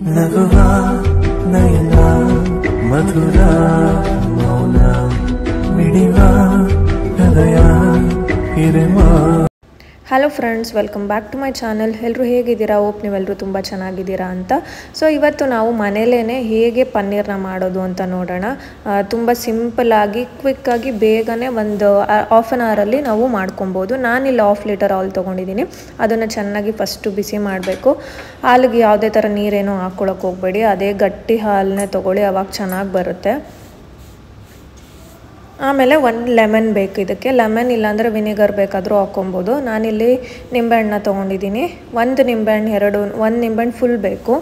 ನಗುವ ನಯನ ಮಧುರ ಮೌನ ಮಿಡಿವ ಹೃದಯ ಹಿರಿಮಾ. Hello friends, welcome back to my channel. ಎಲ್ಲರೂ ಹೇಗಿದ್ದೀರಾ? ಹೋಪ್ ನೀವೆಲ್ಲರೂ ತುಂಬ ಚೆನ್ನಾಗಿದ್ದೀರಾ ಅಂತ. ಸೊ ಇವತ್ತು ನಾವು ಮನೇಲೇ ಹೇಗೆ ಪನ್ನೀರ್ನ ಮಾಡೋದು ಅಂತ ನೋಡೋಣ. ತುಂಬ ಸಿಂಪಲ್ಲಾಗಿ ಕ್ವಿಕ್ಕಾಗಿ ಬೇಗನೆ ಒಂದು ಹಾಫ್ ಆನ್ ಅವರಲ್ಲಿ ನಾವು ಮಾಡ್ಕೊಬೋದು. ನಾನಿಲ್ಲಿ 1/2 ಲೀಟರ್ ಹಾಲು ತೊಗೊಂಡಿದ್ದೀನಿ. ಅದನ್ನು ಚೆನ್ನಾಗಿ ಫಸ್ಟು ಬಿಸಿ ಮಾಡಬೇಕು. ಹಾಲಿಗೆ ಯಾವುದೇ ಥರ ನೀರೇನೋ ಹಾಕ್ಕೊಳಕ್ಕೆ ಹೋಗಬೇಡಿ, ಅದೇ ಗಟ್ಟಿ ಹಾಲನ್ನೇ ತೊಗೊಳ್ಳಿ, ಅವಾಗ ಚೆನ್ನಾಗಿ ಬರುತ್ತೆ. ಆಮೇಲೆ 1 ಲೆಮನ್ ಬೇಕು ಇದಕ್ಕೆ. ಲೆಮನ್ ಇಲ್ಲಾಂದರೆ ವಿನೆಗರ್ ಬೇಕಾದರೂ ಹಾಕ್ಕೊಬೋದು. ನಾನಿಲ್ಲಿ ನಿಂಬೆಹಣ್ಣ ತೊಗೊಂಡಿದ್ದೀನಿ. 1 ನಿಂಬೆಹಣ್ಣು 1 ನಿಂಬೆಹಣ್ಣು ಫುಲ್ ಬೇಕು.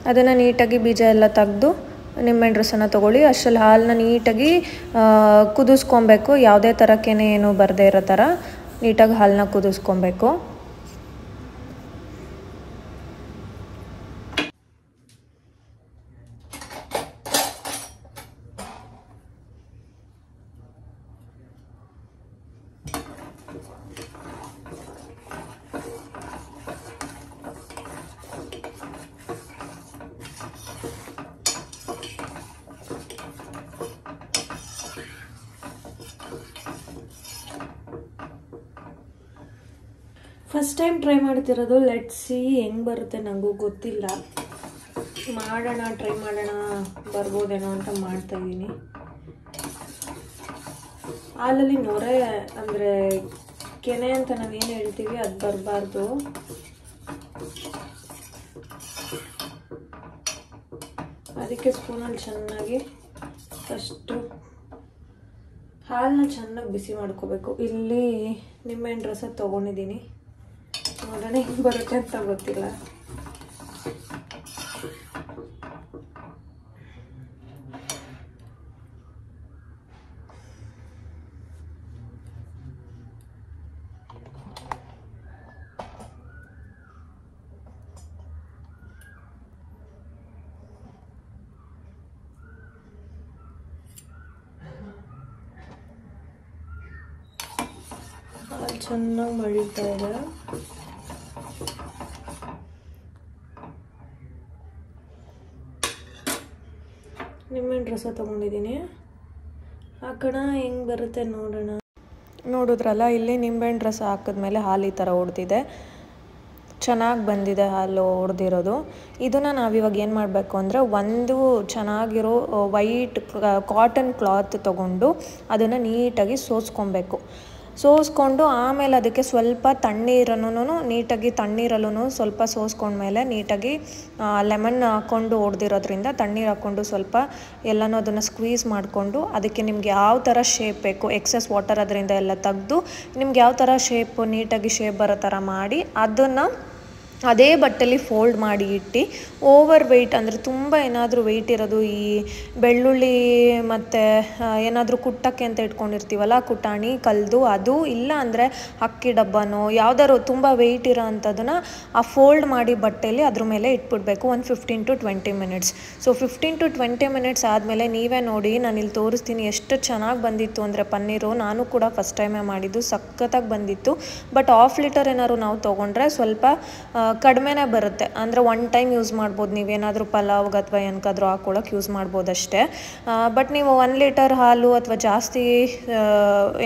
ಅದನ್ನು ನೀಟಾಗಿ ಬೀಜ ಎಲ್ಲ ತೆಗೆದು ನಿಂಬೆಹಣ್ಣು ರಸನ ತೊಗೊಳ್ಳಿ. ಅಷ್ಟರಲ್ಲಿ ಹಾಲನ್ನ ನೀಟಾಗಿ ಕುದಿಸ್ಕೊಬೇಕು. ಯಾವುದೇ ಥರ ಕೆನೆ ಏನು ಬರದೇ ಇರೋ ಥರ ನೀಟಾಗಿ ಹಾಲನ್ನ ಕುದಿಸ್ಕೊಬೇಕು. ಫಸ್ಟ್ ಟೈಮ್ ಟ್ರೈ ಮಾಡ್ತಿರೋದು. ಲೆಟ್ಸ್ ಸಿ ಹೆಂಗೆ ಬರುತ್ತೆ, ನನಗೂ ಗೊತ್ತಿಲ್ಲ. ಟ್ರೈ ಮಾಡೋಣ ಬರ್ಬೋದೇನೋ ಅಂತ ಮಾಡ್ತಾಯಿದ್ದೀನಿ. ಹಾಲಲ್ಲಿ ನೊರೆ ಅಂದರೆ ಕೆನೆ ಅಂತ ನಾವೇನು ಹೇಳ್ತೀವಿ ಅದು ಬರಬಾರ್ದು. ಅದಕ್ಕೆ ಸ್ಪೂನಲ್ಲಿ ಚೆನ್ನಾಗಿ ಫಸ್ಟು ಹಾಲನ್ನ ಚೆನ್ನಾಗಿ ಬಿಸಿ ಮಾಡ್ಕೋಬೇಕು. ಇಲ್ಲಿ ನಿಂಬೆಹಣ್ಣು ರಸ ತೊಗೊಂಡಿದ್ದೀನಿ. ನೋಡೋಣ ಹೆಂಗೆ ಬರುತ್ತೆ ಅಂತ ಗೊತ್ತಿಲ್ಲ. ಚೆನ್ನಾಗಿ ಮಳಿತಾ ಇದೆ. ನಿಂಬೆಹಣ್ಣು ರಸ ತೊಗೊಂಡಿದ್ದೀನಿ. ಹಾಕೋಣ ಹೆಂಗೆ ಬರುತ್ತೆ ನೋಡೋಣ. ನೋಡಿದ್ರಲ್ಲ, ಇಲ್ಲಿ ನಿಂಬೆಹಣ್ಣು ರಸ ಹಾಕಿದ್ಮೇಲೆ ಹಾಲು ಈ ಥರ ಹೊಡೆದಿದೆ. ಚೆನ್ನಾಗಿ ಬಂದಿದೆ ಹಾಲು ಹೊಡೆದಿರೋದು. ಇದನ್ನು ನಾವಿವಾಗ ಏನು ಮಾಡಬೇಕು ಅಂದರೆ, ಒಂದು ಚೆನ್ನಾಗಿರೋ ವೈಟ್ ಕಾಟನ್ ಕ್ಲಾತ್ ತೊಗೊಂಡು ಅದನ್ನು ನೀಟಾಗಿ ಸೋಸ್ಕೊಬೇಕು. ಸೋಸ್ಕೊಂಡು ಆಮೇಲೆ ಅದಕ್ಕೆ ಸ್ವಲ್ಪ ತಣ್ಣೀರನ್ನು ನೀಟಾಗಿ ತಣ್ಣೀರಲ್ಲೂ ಸ್ವಲ್ಪ ಸೋಸ್ಕೊಂಡ್ಮೇಲೆ ನೀಟಾಗಿ ಲೆಮನ್ ಹಾಕ್ಕೊಂಡು ಹೊಡೆದಿರೋದ್ರಿಂದ ತಣ್ಣೀರು ಹಾಕ್ಕೊಂಡು ಸ್ವಲ್ಪ ಎಲ್ಲನೂ ಅದನ್ನು ಸ್ಕ್ವೀಸ್ ಮಾಡಿಕೊಂಡು ಅದಕ್ಕೆ ನಿಮ್ಗೆ ಯಾವ ಥರ ಶೇಪ್ ಬೇಕು, ಎಕ್ಸಸ್ ವಾಟರ್ ಅದರಿಂದ ಎಲ್ಲ ತೆಗೆದು ನಿಮ್ಗೆ ಯಾವ ಥರ ಶೇಪು ನೀಟಾಗಿ ಶೇಪ್ ಬರೋ ಥರ ಮಾಡಿ ಅದನ್ನು ಅದೇ ಬಟ್ಟೆಲಿ ಫೋಲ್ಡ್ ಮಾಡಿ ಇಟ್ಟು, ಓವರ್ ವೆಯ್ಟ್ ಅಂದರೆ ತುಂಬ ಏನಾದರೂ ವೆಯ್ಟ್ ಇರೋದು, ಈ ಬೆಳ್ಳುಳ್ಳಿ ಮತ್ತು ಏನಾದರೂ ಕುಟ್ಟಕ್ಕೆ ಅಂತ ಇಟ್ಕೊಂಡಿರ್ತೀವಲ್ಲ ಕುಟಾಣಿ ಕಲ್ದು, ಅದು ಇಲ್ಲ ಅಂದರೆ ಅಕ್ಕಿ ಡಬ್ಬನೋ ಯಾವ್ದಾದ್ರು ತುಂಬ ವೆಯ್ಟ್ ಇರೋ ಅಂಥದ್ದನ್ನು ಆ ಫೋಲ್ಡ್ ಮಾಡಿ ಬಟ್ಟೆಲಿ ಅದ್ರ ಮೇಲೆ ಇಟ್ಬಿಡ್ಬೇಕು. ಒಂದು 15 to 20 minutes. So 15 to 20 minutes ಆದಮೇಲೆ ನೀವೇ ನೋಡಿ, ನಾನಿಲ್ಲಿ ತೋರಿಸ್ತೀನಿ ಎಷ್ಟು ಚೆನ್ನಾಗಿ ಬಂದಿತ್ತು ಅಂದರೆ ಪನ್ನೀರು. ನಾನು ಕೂಡ ಫಸ್ಟ್ ಟೈಮೇ ಮಾಡಿದ್ದು, ಸಖತ್ತಾಗಿ ಬಂದಿತ್ತು. ಬಟ್ 1/2 ಲೀಟರ್ ಏನಾದ್ರು ನಾವು ತೊಗೊಂಡ್ರೆ ಸ್ವಲ್ಪ ಕಡಿಮೆನೇ ಬರುತ್ತೆ. ಅಂದರೆ 1 ಟೈಮ್ ಯೂಸ್ ಮಾಡ್ಬೋದು. ನೀವೇನಾದರೂ ಪಲಾವ್ಗೆ ಅಥವಾ ಏನಕ್ಕಾದ್ರೂ ಹಾಕ್ಕೊಳಕ್ಕೆ ಯೂಸ್ ಮಾಡ್ಬೋದು ಅಷ್ಟೇ. ಬಟ್ ನೀವು 1 ಲೀಟರ್ ಹಾಲು ಅಥವಾ ಜಾಸ್ತಿ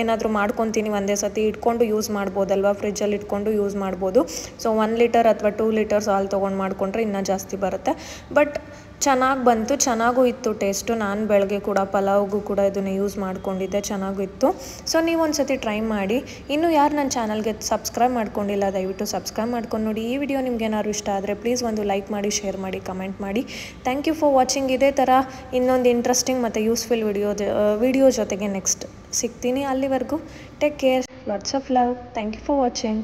ಏನಾದರೂ ಮಾಡ್ಕೊತೀನಿ ಒಂದೇ ಸತಿ ಇಟ್ಕೊಂಡು ಯೂಸ್ ಮಾಡ್ಬೋದಲ್ವ, ಫ್ರಿಜ್ಜಲ್ಲಿ ಇಟ್ಕೊಂಡು ಯೂಸ್ ಮಾಡ್ಬೋದು. ಸೊ 1 ಲೀಟರ್ ಅಥವಾ 2 ಲೀಟರ್ಸ್ ಹಾಲು ತೊಗೊಂಡು ಮಾಡಿಕೊಂಡ್ರೆ ಇನ್ನೂ ಜಾಸ್ತಿ ಬರುತ್ತೆ. ಬಟ್ ಚೆನ್ನಾಗಿ ಬಂತು, ಚೆನ್ನಾಗೂ ಇತ್ತು ಟೇಸ್ಟು. ನಾನು ಬೆಳಗ್ಗೆ ಕೂಡ ಪಲಾವ್ಗೂ ಕೂಡ ಇದನ್ನು ಯೂಸ್ ಮಾಡ್ಕೊಂಡಿದ್ದೆ, ಚೆನ್ನಾಗೂ ಇತ್ತು. ಸೊ ನೀವು ಒಂದು ಸತಿ ಟ್ರೈ ಮಾಡಿ. ಇನ್ನೂ ಯಾರು ನನ್ನ ಚಾನಲ್ಗೆ ಸಬ್ಸ್ಕ್ರೈಬ್ ಮಾಡ್ಕೊಂಡಿಲ್ಲ ದಯವಿಟ್ಟು ಸಬ್ಸ್ಕ್ರೈಬ್ ಮಾಡ್ಕೊಂಡು ನೋಡಿ. ಈ ವಿಡಿಯೋ ನಿಮ್ಗೆ ಏನಾದ್ರು ಇಷ್ಟ ಆದರೆ ಪ್ಲೀಸ್ ಒಂದು ಲೈಕ್ ಮಾಡಿ, ಶೇರ್ ಮಾಡಿ, ಕಮೆಂಟ್ ಮಾಡಿ. Thank you for watching. ಇದೇ ಥರ ಇನ್ನೊಂದು ಇಂಟ್ರೆಸ್ಟಿಂಗ್ ಮತ್ತು ಯೂಸ್ಫುಲ್ ವಿಡಿಯೋ ಜೊತೆಗೆ ನೆಕ್ಸ್ಟ್ ಸಿಗ್ತೀನಿ. ಅಲ್ಲಿವರೆಗೂ take care, lots of love. Thank you for watching.